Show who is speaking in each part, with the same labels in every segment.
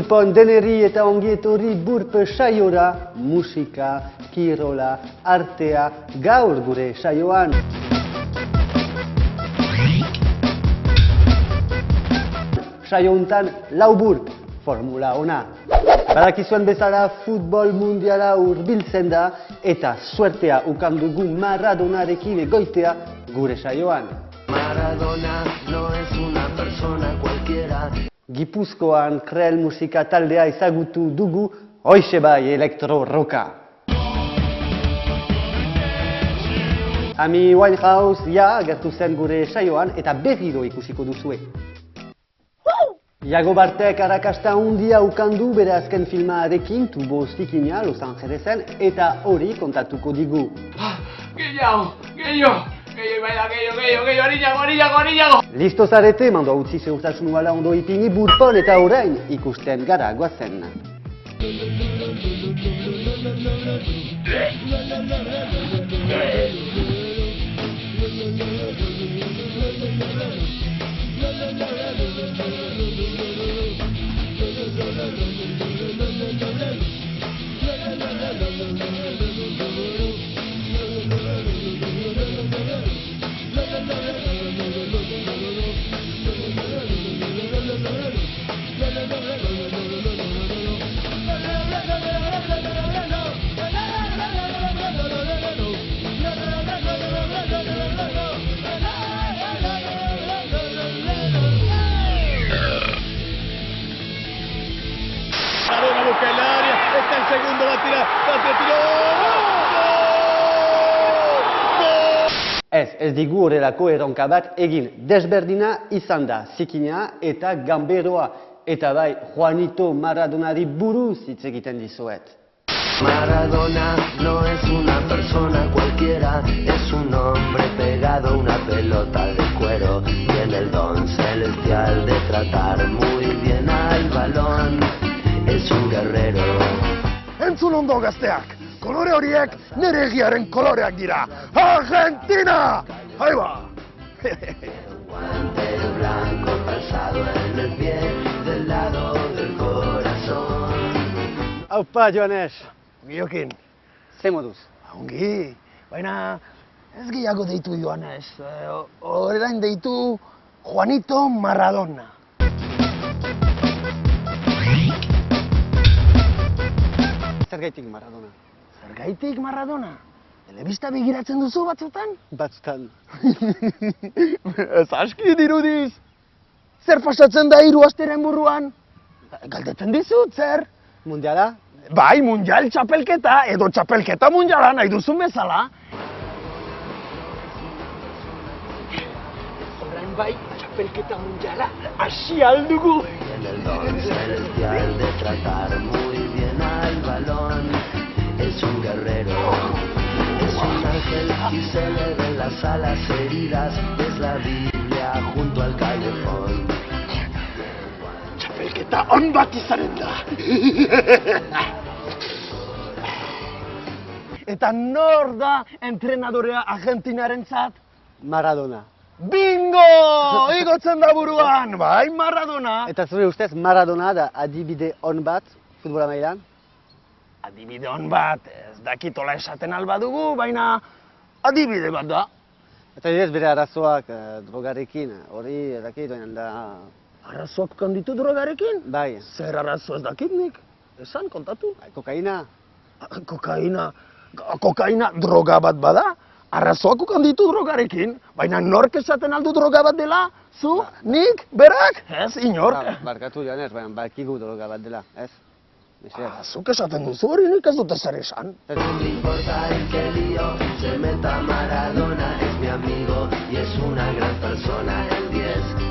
Speaker 1: Burpon deneri eta ongietorri burp saiora, musika, kirola, artea, gaur gure saioan. Saio hontan lau burp, formula ona. Badakizuen bezala futbol mundiala hurbiltzen da eta suertea ukandugu Maradonarekin egoitea gure saioan.
Speaker 2: Maradona no es una persona cualquiera.
Speaker 1: Gipuzkoan Krell musika taldea ezagutu dugu, hoixe bai elektro-roka. Amy Winehouse agertu zen gure saioan eta berriro ikusiko duzue. Iago Bartek arrakasta handia ukandu bere azken filmarekin Tubo Zikina Los Angelesen eta hori kontatuko digu.
Speaker 3: Gehiago, ariñago!
Speaker 1: Listo zarete, mando utzi zeurtasun nuala ondo ipini Burpon eta orain ikusten gara goazen.
Speaker 3: Busca el área, está el segundo, va a tirar,
Speaker 1: Ez digu horrelako erronka bat egin desberdina izan da Zikina eta Ganberoa eta bai Juanito Maradonari buruz hitz egiten dizuet.
Speaker 2: Maradona no es una persona cualquiera, es un hombre pegado a una pelota de cuero. Tiene el don celestial de tratar muy bien al balón. Es un guerrero.
Speaker 4: Entzun ondo gazteak, kolore horiek nire egiaren koloreak dira. Argentina! Aiba!
Speaker 2: Guante blanco calzado en el pie del lado del corazón.
Speaker 1: Aupa, Joanes,
Speaker 4: Giokin,
Speaker 1: ze moduz?
Speaker 4: ongi, baina ez gehiago deitu Joanes, orain deitu Juanito Maradona.
Speaker 1: Zergaitik Maradona?
Speaker 4: Zergaitik Maradona? Telebista begiratzen duzu batzutan?
Speaker 1: Batzutan.
Speaker 4: Ez aski dirudiz! Zer pasatzen da 3 asteren buruan? Galdetzen dizut, zer?
Speaker 1: Mundiala?
Speaker 4: Bai, mundial txapelketa edo txapelketa mundiala nahi duzun bezala. Orain bai, txapelketa mundiala hasi aldugu.
Speaker 2: Tiene el don celestial de tratar muy bien al balón. Es un guerrero, es un ángel y se le ven las alas heridas. Es la Biblia junto al callejón.
Speaker 4: Txapelketa on bat izanen da. Eta nor da entrenadorea Argentinarentzat?
Speaker 1: Maradona.
Speaker 4: Bingo! Igotzen da buruan, bai Maradona.
Speaker 1: Eta zure ustez Maradona da adibide on bat futbola mailan?
Speaker 4: Adibide on bat, ez dakitola esaten alba dugu, baina adibide bat da.
Speaker 1: Eta ez bere arazoak drogarekin, hori dakit oinan da...
Speaker 4: Arazoak kanditu drogarekin?
Speaker 1: Bai,
Speaker 4: Zer arazo ez dakit nik? Esan, kontatu?
Speaker 1: kokaina.
Speaker 4: Kokaina droga bat bada? Arazoak kanditu drogarekin, baina nork esaten aldu droga bat dela? Zu? Nik? Berak? Ez, inork.
Speaker 1: Barkatu Joanes, baina bakigu droga bat dela, ez?
Speaker 4: Zuk esaten duzu hori nik ez dute zer esan.
Speaker 2: No me importa el que lío se meta. Maradona es mi amigo y es una gran persona. El 10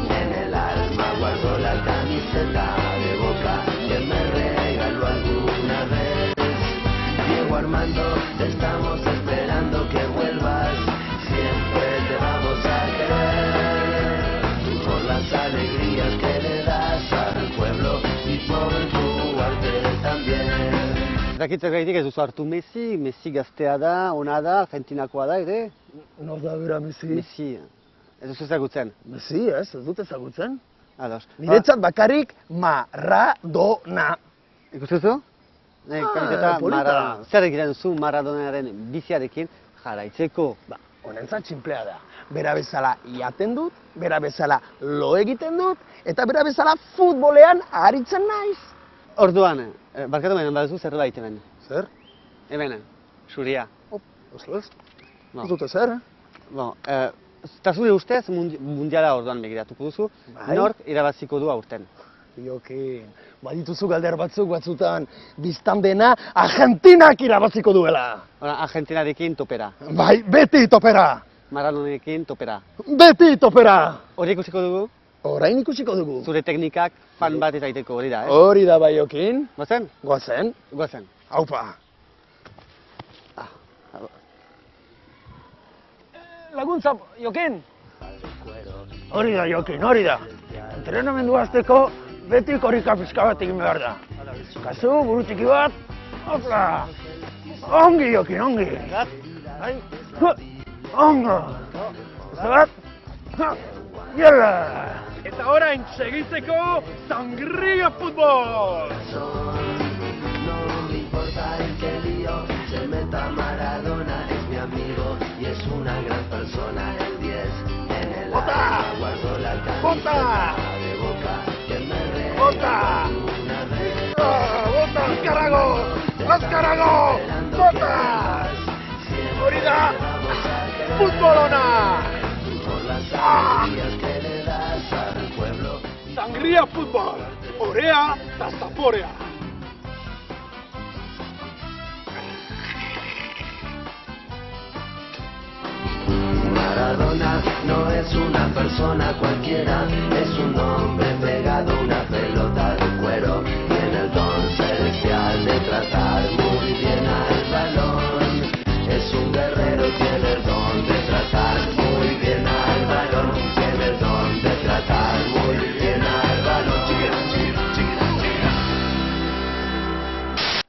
Speaker 2: en el alma guardo la camiseta de Boca que me regaló alguna vez. Diego Armando, te estamos esperando que vuelvas. Siempre te vamos a querer por las alegrías que le das al pueblo y por tu arte también.
Speaker 1: Dakit zergaitik ez duzu hartu Messi gaztea da, ona da, Argentinakoa da ere?
Speaker 4: Nor da bera Messi?
Speaker 1: Messi, ez duzu ezagutzen.
Speaker 4: Messi ez dut ezagutzen.
Speaker 1: Ados.
Speaker 4: Niretzat bakarrik Maradona.
Speaker 1: Ikustuzu? Kamiseta
Speaker 4: polita.
Speaker 1: Maradona. Zer egiten duzu Maradonaren biziarekin jarraitzeko?
Speaker 4: Honentzat sinplea da. Bera bezala jaten dut, bera bezala lo egiten dut, eta bera bezala futbolean aritzen naiz.
Speaker 1: Orduan, barkatu baina baduzu zerbait hemen.
Speaker 4: Zer?
Speaker 1: Hemen, zuria.
Speaker 4: Ez.
Speaker 1: No.
Speaker 4: Ez dute zer,
Speaker 1: Eta zure ustez mundiala orduan begiratuko duzu,
Speaker 4: Bai.
Speaker 1: nork irabaziko du aurten.
Speaker 4: Jokin, badituzu galder batzutan biztan dena Argentinak irabaziko duela.
Speaker 1: Argentinarekin topera,
Speaker 4: Bai, beti topera.
Speaker 1: Maradonekin topera.
Speaker 4: Beti topera.
Speaker 1: Hori ikusiko dugu,
Speaker 4: Orain ikusiko dugu.
Speaker 1: zure teknikak fan bat izaiteko hori da,
Speaker 4: Hori da bai, Jokin.
Speaker 1: Gozen?
Speaker 4: Goazen.
Speaker 1: Gozen.
Speaker 4: Aupa. Laguntza, Jokin. Hori da, Jokin, hori da. Entrenamendu hasteko beti korrika pixka bat egin behar da. Kasu, buru txiki bat. Hopla. Ongi, Jokin, ongi. Bai. Ongo. Bat. Yala.
Speaker 3: Eta orain segitzeko Sangria Futbol!
Speaker 2: No me importa el que lío se meta Maradona, es mi amigo y es una gran persona. El 10 en el alma, guardo la camiseta de Boca que me regala una vez.
Speaker 4: ¡Bota! ¡Azcarago! ¡Bota! Hori da!
Speaker 3: Futbolona!
Speaker 2: Por las alegrías que le das al pueblo.
Speaker 3: Sangria Futbol! Orea eta zaporea!
Speaker 2: Maradona no es una persona cualquiera, es un hombre pegado a una pelota de cuero. Tiene el don celestial de tratar muy bien al balón. Es un guerrero, tiene el don de tratar muy bien al balón. Tiene el don de tratar muy bien al balón.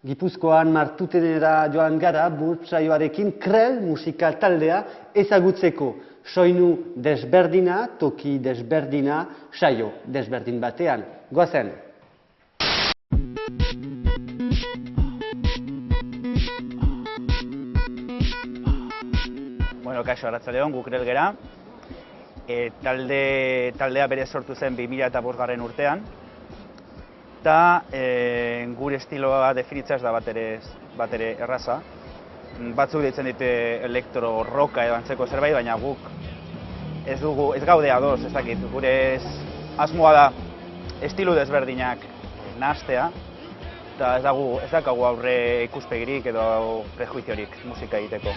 Speaker 1: Gipuzkoan martutenera joan gara burtsaioarekin Krell musikal taldea ezagutzeko. Soinu desberdina, toki desberdina, saio desberdin batean. Goazen!
Speaker 5: Bueno, kaixo, arratsaldeon, gu Krell gera. Taldea bere sortu zen 2005 urtean. Eta gure estiloa definitza ez da batere erraza. Batzuk deitzen dite elektro-roka edo antzeko zerbait, baina guk ez gaude ados, ez dakit. Gure asmoa da estilu desberdinak nahastea, eta ez daukagu aurre ikuspegirik edo prejuiziorik musika egiteko.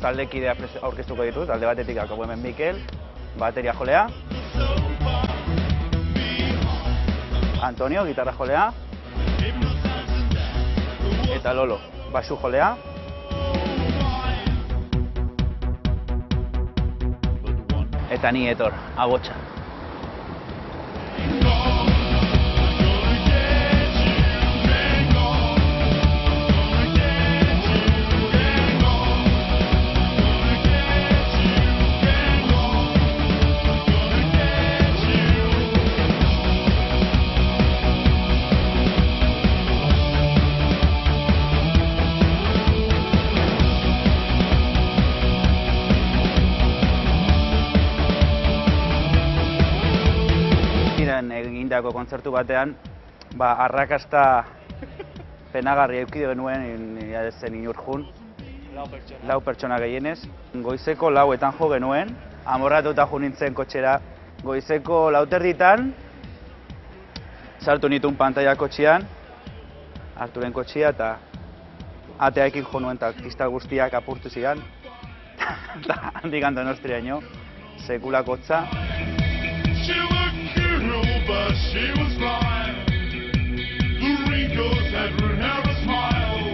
Speaker 5: Taldekidea aurkeztuko ditut, alde batetik daukagu hemen Mikel, bateria jolea. Antonio, gitarra jolea. Eta Lolo, basu jolea. Eta ni Etor, abotsa. Egindako kontzertu batean, arrakasta penagarri eduki genuen, zen inurjun. 4 pertsona gehienez. Goizeko 4etan jo genuen, amorratuta jo nintzen kotxera. Goizeko 4:30 sartu nituen pantaila kotxean, Arturen kotxea, eta ateaekin jo nuen, eta kristal guztiak apurtu zidan. Eta handik Donostriaino, sekulako hotza.
Speaker 3: But she was fine. The wrinkles had ruined her smile.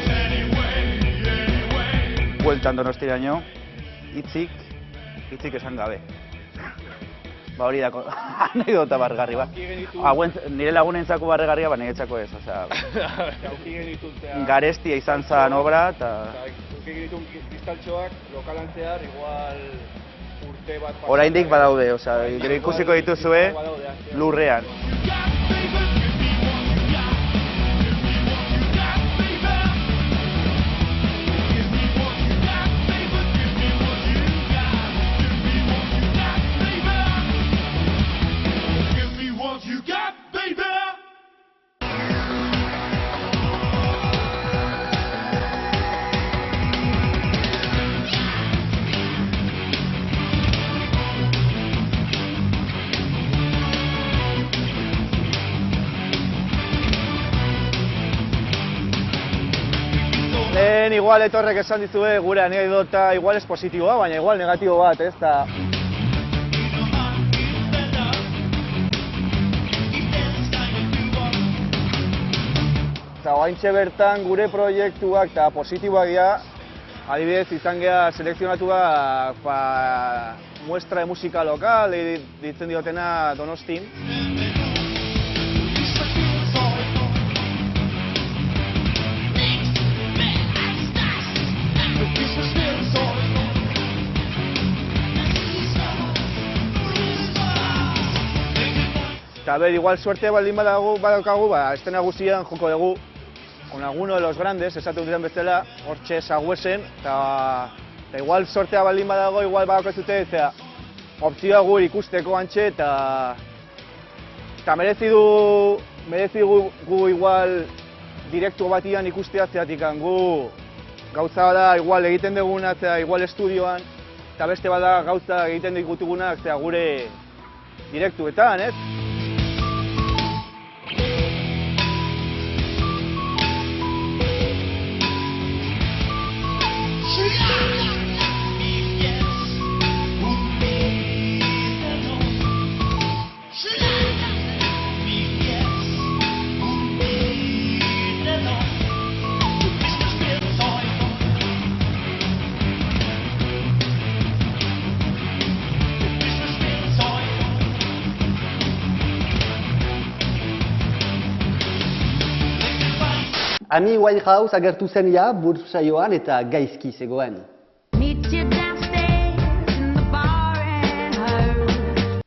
Speaker 3: Anyway.
Speaker 5: Bueltan Donostiaino, hitzik esan gabe. Ba hori dako, anekdota barregarri bat. Nire lagunentzako barregarria, ba niretzako ez, osea... Garestia izan zen obra, eta...
Speaker 6: Uki genitun kristaltxoak, lokalan zehar, igual urte bat...
Speaker 5: Oraindik badaude, osea, gero ikusiko dituzue lurrean.
Speaker 3: You got, baby.
Speaker 6: Lehen igual etorrek esan dizue gure anekdota igual ez positiboa, baina igual negatibo bat, ez da... Eta oaintxe bertan gure proiektuak eta positiboak dira, adibidez izan geha selekzionatuak muestra de musika lokal, ditzen diotena Donostin. Eta ber, igual suerte baldin badaukagu, estena guztian joko dugu con alguno de los grandes, esatu duten bezala, hortxe Sagüesen, eta igual sortea baldin badago, igual badaukazute, eta opzioa gu ikusteko antxe, eta merezi gu igual direktu batian ikustea zeatik gu gauza da igual egiten duguna, zera igual estudioan, eta beste bada gauza egiten digutugunak, zera gure direktuetan, ez?
Speaker 1: Amy Winehouse agertu zen ja Burp saioan eta gaizki zegoen.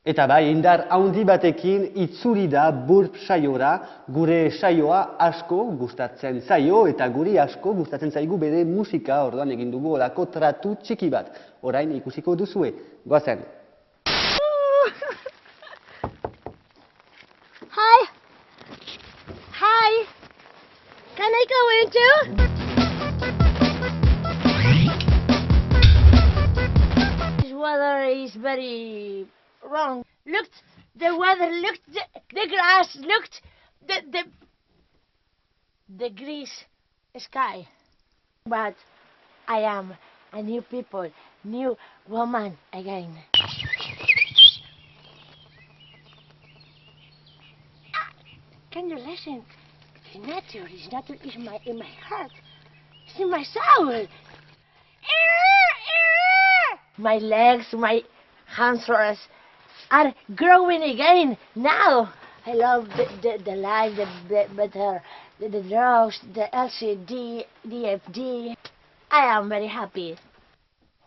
Speaker 1: Eta bai, indar handi batekin itzuli da Burp saiora, gure saioa asko gustatzen zaio eta guri asko gustatzen zaigu bere musika, orduan egin dugu olako tratu txiki bat. Orain ikusiko duzue, goazen.
Speaker 7: Hi. Hi. Can I go in too? This weather is very wrong. Looked the weather, looked the grass, looked the gray sky. But I am a new people, new woman again. Can you listen? Nature is not in my heart. It's in my soul. My legs, my hands are growing again now. I love the life, the better, the drugs, the LCD, DFD. I am very happy.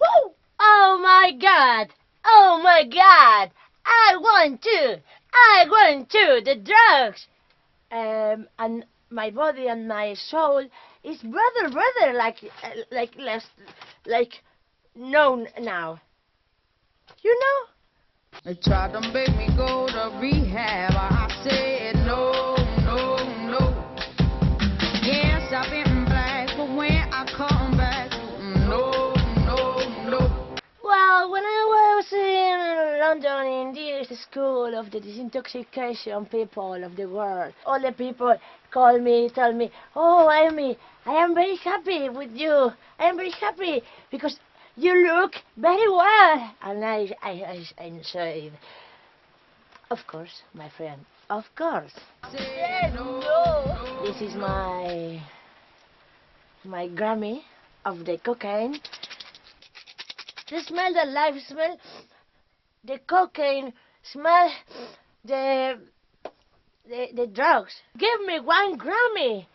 Speaker 7: Woo! Oh my God! Oh my God! I want to the drugs. And my body and my soul is brother, like known now. You know?
Speaker 8: They tried to make me go to rehab. I said no. Yes, I've been black, but when I come back, no.
Speaker 7: Well, when I was in London in this school of the disintoxication people of the world, all the people tell me, oh, Amy, I am very happy with you. I am very happy because you look very well. And I said, of course, my friend, of course. No. This is my Grammy of the cocaine. The smell, the life smell, the cocaine smell the drugs. Give me 1 Grammy.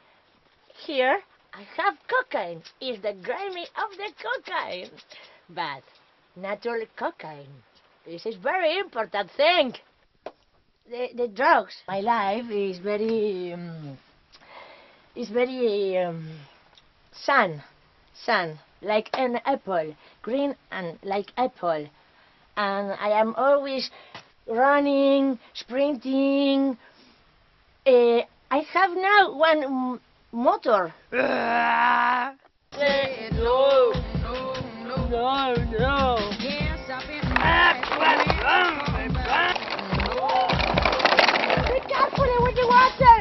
Speaker 7: Here I have cocaine. It's the Grammy of the cocaine. But natural cocaine. This is very important thing. The drugs. My life is very sun, like an apple, green and like apple. And I am always running, sprinting. I have now 1 motor. No.
Speaker 8: Yes, I've been
Speaker 7: Be careful with the water.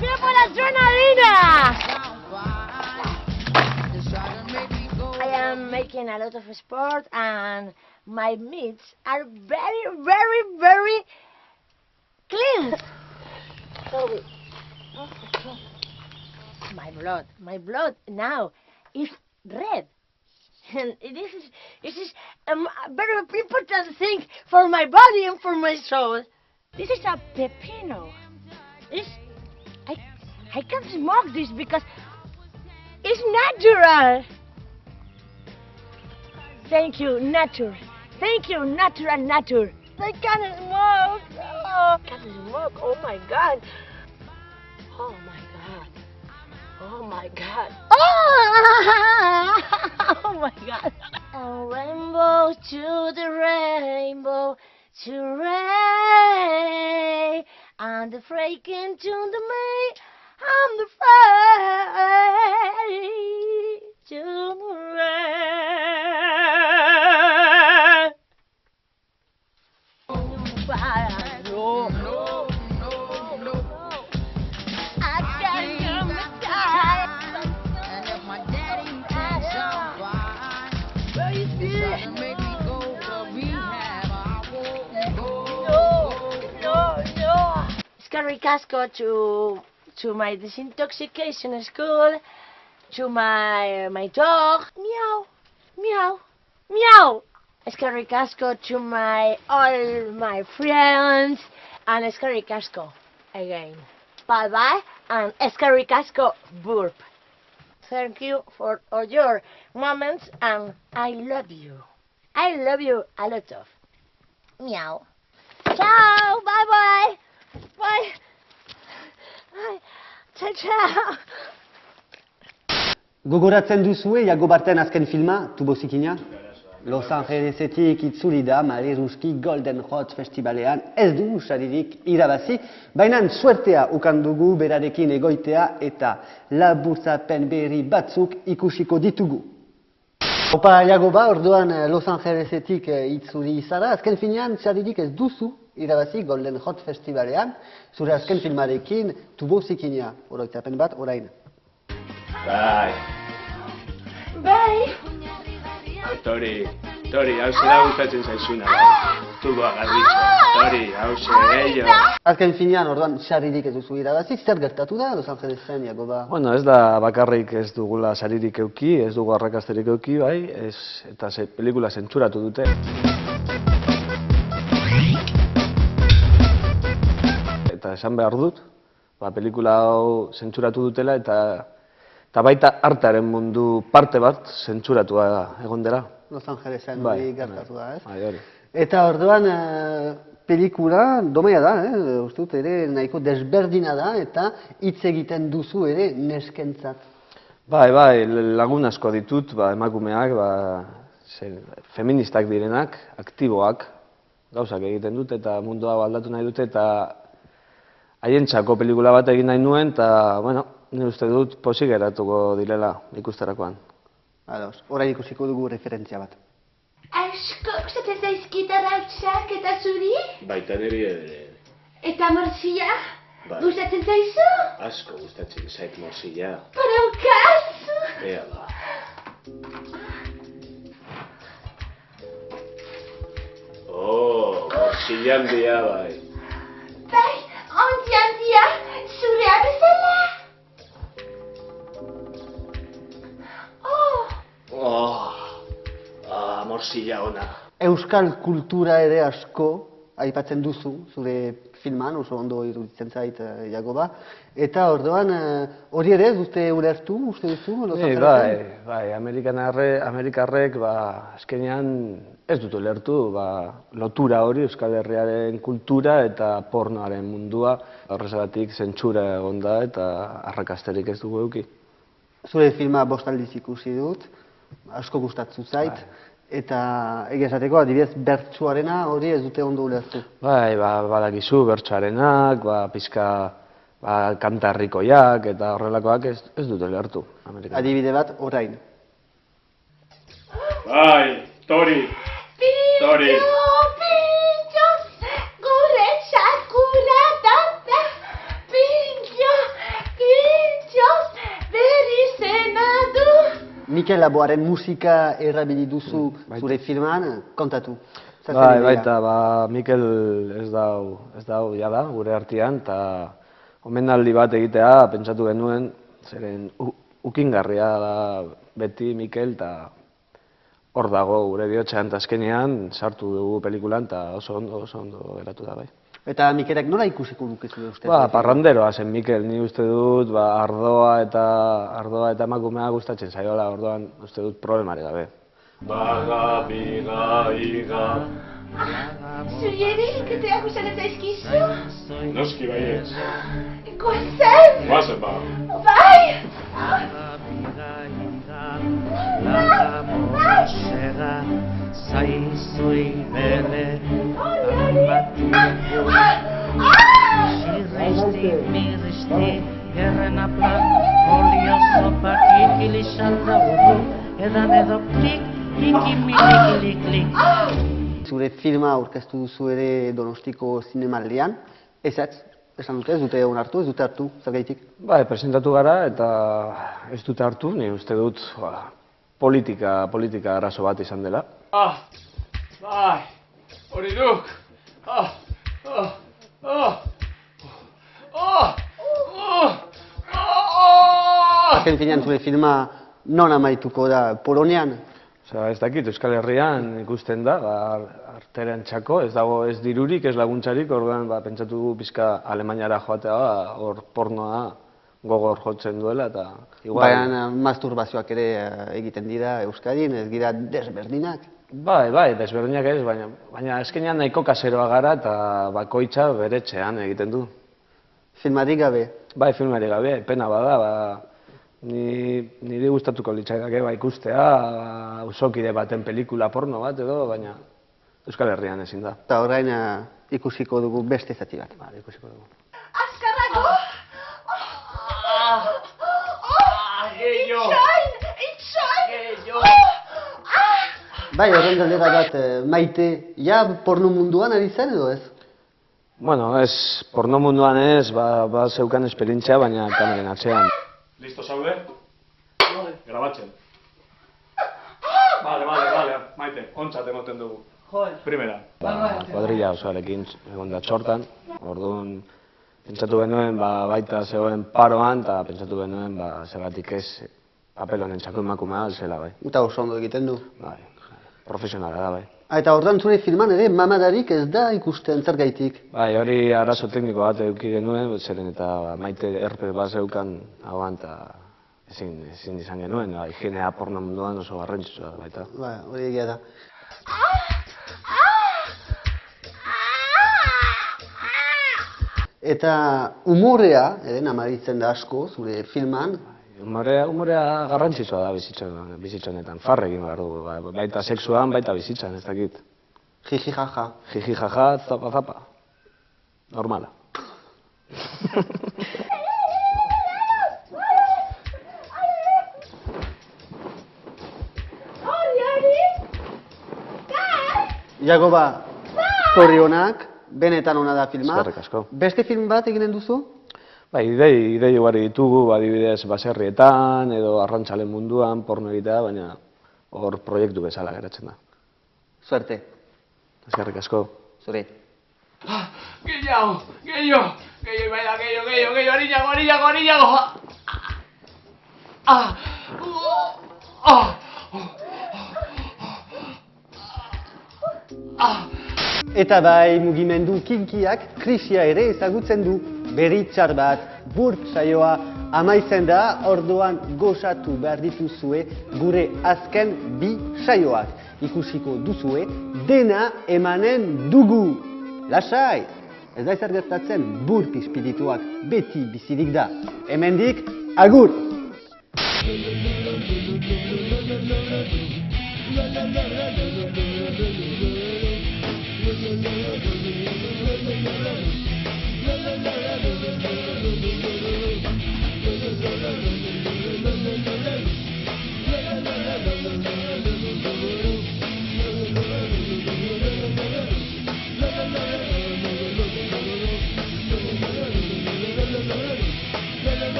Speaker 7: People adrenaline. I am making a lot of sport and my meats are very clean. Sorry. My blood now is red. And this is a very important thing for my body and for my soul. This is a pepino. I can't smoke this because it's natural. Thank you, nature. Thank you, natural nature. I can't smoke. Oh, I can't smoke. Oh my God. Oh my God. Oh my God. Oh my God. A rainbow to the rainbow to rain, and the freaking to the May, and the fray to the rain. No. I can't hear me die.
Speaker 8: And if my daddy thinks I'm fine, he's trying to make me go to rehab. I won't go.
Speaker 7: No. Scary Casco to my disintoxication school, to my dog. Meow. Scary Casco to all my friends, and Scary Casco again. Bye and Scary Casco burp. Thank you for all your moments, and I love you. I love you a lot of. Meow. Ciao. Bye. Bye. Ciao.
Speaker 1: Gogoratzen duzue Jagobarten azken filma, Tubozikina? Los Angelesetik itzuli da Mare Ruski Golden Hot Festivalean ez du saririk irabazi, baina suertea ukan dugu berarekin egoitea eta laburtzapen berri batzuk ikusiko ditugu. Opa Jagoba, orduan Los Angelesetik itzuli zara, azken finean saririk ez duzu irabazi Golden Hot Festivalean, zure azken filmarekin Tubozikina, oroitzapen bat orain.
Speaker 7: Bai.
Speaker 9: Tori, hau zera gustatzen zaizuna, tuboa garritxo. Tori, hau zera.
Speaker 1: Azken finean, orduan, saririk ez duzu irabazi, zer gertatu da Los Angelesen, Jagoba?
Speaker 10: Bueno, ez da bakarrik ez dugula saririk euki, ez dugu arrakasterik euki, bai, eta pelikula zentzuratu dute. Eta esan behar dut, pelikula hau zentzuratu dutela, eta baita artearen mundu parte bat zentzuratua egon dela.
Speaker 1: Los Angelesen hori gertatu da, ez?
Speaker 10: Hori.
Speaker 1: Eta orduan, pelikula domea da, uste dut ere nahiko desberdina da, eta hitz egiten duzu ere neskentzat.
Speaker 10: Bai, lagun asko ditut, emakumeak, feministak direnak, aktiboak, gauzak egiten dut, eta mundu hau aldatu nahi dute, eta haientzako pelikula bat egin nahi nuen, eta, bueno, nire uste dut pozik geratuko direla ikusterakoan.
Speaker 1: Ados, orain ikusiko dugu referentzia bat.
Speaker 11: Asko gustatzen zaizkit arrautzak eta zuri?
Speaker 9: Baita niri ere.
Speaker 11: Eta morzila?
Speaker 9: Bai.
Speaker 11: Gustatzen zaizu?
Speaker 9: Asko gustatzen zait morzila.
Speaker 11: Badaukazu?
Speaker 9: Ea ba. Morzila handia bai.
Speaker 11: Bai, handia, zurea bezala?
Speaker 9: Morzila ona.
Speaker 1: euskal kultura ere asko aipatzen duzu, zure filman, oso ondo iruditzen zait, Jakoba. Eta orduan, hori ere ez dute ulertu, uste duzu?
Speaker 10: Bai, Amerikarrek, azkenean ez dut ulertu, lotura hori Euskal Herriaren kultura eta pornoaren mundua. Horrezagatik zentsura egon da eta arrakasterik ez dugu eduki.
Speaker 1: Zure filma 5 aldiz ikusi dut, asko gustatzu zait. Eta egia esateko, adibidez, bertsuarena hori ez dute ondo ulertu.
Speaker 10: Bai, badakizu bertsuarenak, pizka kantarrikoiak eta horrelakoak ez dute ulertu.
Speaker 1: Adibide bat, orain.
Speaker 9: Bai, Tori! Tori!
Speaker 11: Pintxo, gure txakulatata, pintxo, berri zena du.
Speaker 1: Mikel Laboaren musika erabili duzu zure filman, kontatu.
Speaker 10: Bai, baita, Mikel ez dau jada gure artean, eta omenaldi bat egitea pentsatu genuen, zeren ukingarria da beti Mikel, eta hor dago gure bihotzean eta azkenean sartu dugu pelikulan, eta oso ondo geratu da bai.
Speaker 1: Eta Mikelek nola ikusiko dukezu uste?
Speaker 10: Parranderoa zen Mikel, ni uste dut ardoa eta emakumea gustatzen zaiola, orduan uste dut problemari gabe.
Speaker 9: Baga, biga, iga.
Speaker 11: Zuri ere ikateak usatzen zaizkizu?
Speaker 9: Noski baiez.
Speaker 11: Goazen?
Speaker 9: Goazen ba.
Speaker 11: Bai!
Speaker 12: Zaizui bere amatu Zirrizti, mirrizti, gerrena plan Olio zopak ikilizalda urru Edan edo klik, klik, klik
Speaker 1: Zure filma aurkeztu duzu ere Donostiko zinemaldian, esan dute, ez dute onartu, ez dute hartu, zergaitik?
Speaker 10: Bai, presentatu gara eta ez dute hartu, ni uste dut politika arazo bat izan dela.
Speaker 9: Bai, hori duk.
Speaker 1: Azken finean zure filma non amaituko da, Polonian?
Speaker 10: Ez dakit, Euskal Herrian ikusten da, artearen txako, ez dago ez dirurik, ez laguntzarik, orduan pentsatu dugu pizka Alemaniara joatea, hor pornoa gogor jotzen duela, eta igual...
Speaker 1: Baina masturbazioak ere egiten dira Euskadin, ez dira desberdinak?
Speaker 10: Bai, desberdinak ez, baina eskenean nahiko kaseroa gara eta bakoitza bere etxean egiten du.
Speaker 1: Filmarik gabe?
Speaker 10: Bai, filmarik gabe, pena bada, niri gustatuko litzaidake ikustea, usokide baten pelikula porno bat edo, baina Euskal Herrian ezin da.
Speaker 1: Eta orain ikusiko dugu beste zati bat. Ikusiko dugu.
Speaker 11: Azkarrago!
Speaker 1: Bai, horren galdera bat, Maite, porno munduan ari zen edo ez?
Speaker 10: Bueno, ez, porno munduan ez, zeukan esperientzia, baina kameren atzean.
Speaker 9: Listo zaude? Grabatzen. Vale, Maite, ontzat emoten dugu. Primera.
Speaker 10: Kuadrilla osoarekin egon da txortan, orduan pentsatu genuen baita zegoen paroan, eta pentsatu genuen zergatik ez papel honen txako emakumea zela bai.
Speaker 1: Eta oso ondo egiten du?
Speaker 10: Bai, profesionala da bai.
Speaker 1: Eta orduan zure filman ere mamadarik ez da ikusten zergaitik?
Speaker 10: Bai, hori arazo tekniko bat eduki genuen, zeren eta Maite herpes bat zeukan hauan eta ezin izan genuen, higienea porno munduan oso garrantzitsua da baita.
Speaker 1: Bai, hori egia da. Eta umorea, namaritzen da asko, zure filman.
Speaker 10: Umorea garrantzitsua da bizitzonetan, farrekin behar dugu, baita sexuan, baita bizitzan, ez dakit.
Speaker 1: Jiji jaja.
Speaker 10: Jiji jaja, zapa zapa. Normala.
Speaker 1: Jakoba, zorionak, benetan ona da filma.
Speaker 10: Eskerrik asko.
Speaker 1: Beste film bat eginen duzu?
Speaker 10: Bai, idei ugari ditugu, adibidez baserrietan edo arrantzalen munduan porno egitea, baina hor proiektu bezala geratzen da.
Speaker 1: Suerte.
Speaker 10: Eskerrik asko.
Speaker 1: Zure.
Speaker 12: Gehiago, ariñago.
Speaker 1: Eta bai, mugimendu kinkiak krisia ere ezagutzen du. Berri txar bat, burp saioa amaitzen da, orduan gozatu behar dituzue gure azken 2 saioak. Ikusiko duzue, dena emanen dugu. Lasai! Ez da ezer gertatzen, burp espirituak beti bizirik da. Hemendik, agur!
Speaker 2: La la la la la la la.